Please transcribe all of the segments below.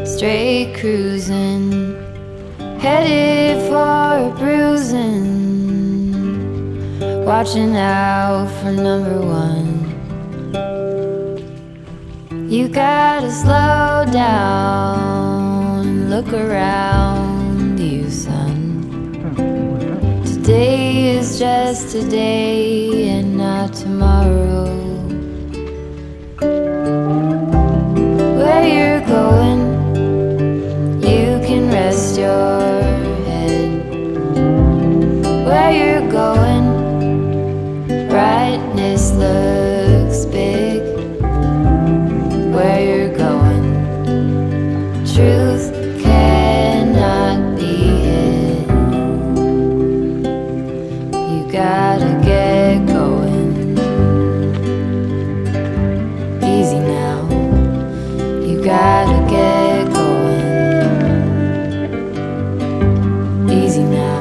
Straight cruising, headed for a bruising, watching out for number one. You gotta slow down and look around you, son. Today is just today and not tomorrow. Where you're going, you can rest your head. Where you're going, brightness looks big. Where you're going, truth cannot be hid. You gotta get going. Easy now, you gotta get going. Easy now.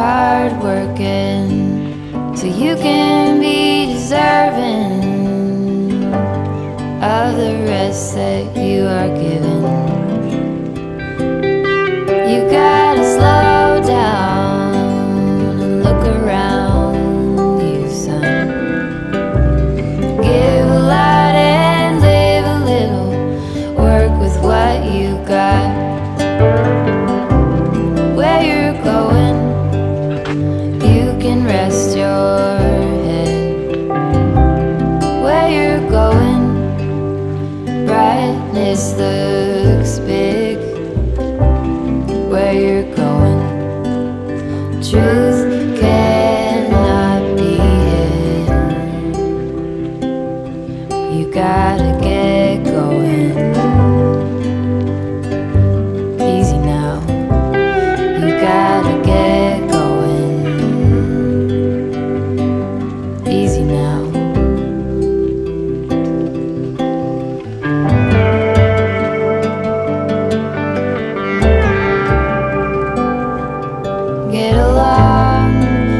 Hard working so you can be deserving of the rest that you are given. You gotta slow down and look around you, son. Give a lot and live a little. Work with what you got. Where you're going, you can rest your head. Where you're going, brightness looks big. Where you're going, truth cannot be hid. You gotta get going. Easy now, you gotta get going. Easy now. Get along,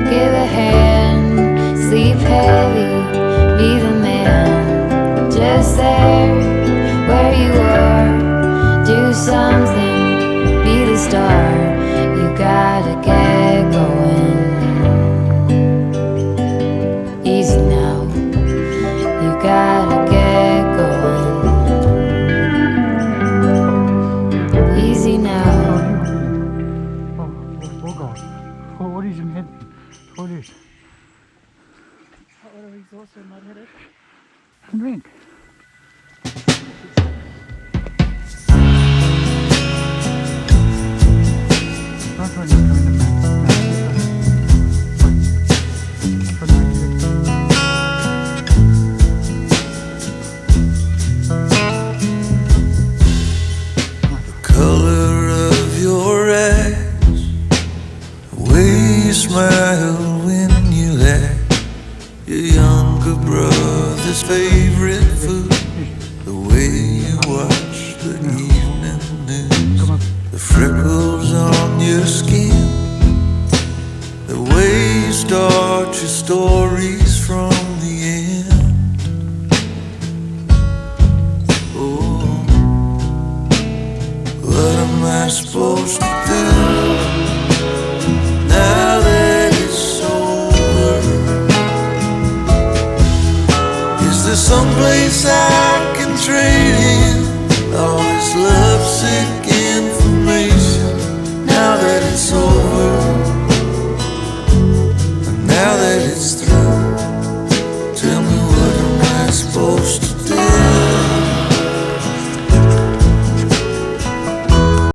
give a hand, sleep heavy, be the man. Just there, where you are, do something, be the star. You gotta get going. Easy now, you gotta get going. Easy now. What is in head? What is? What are we supposed to not hit it? Drink. Front one is coming up. Front one is The color of your eyes, the way you smile when you laugh, your younger brother's favorite food, the way you watch the evening news, the freckles on your skin, the way you start your stories from the end. Oh, what am I supposed to do now that it's over? Is there someplace I can trade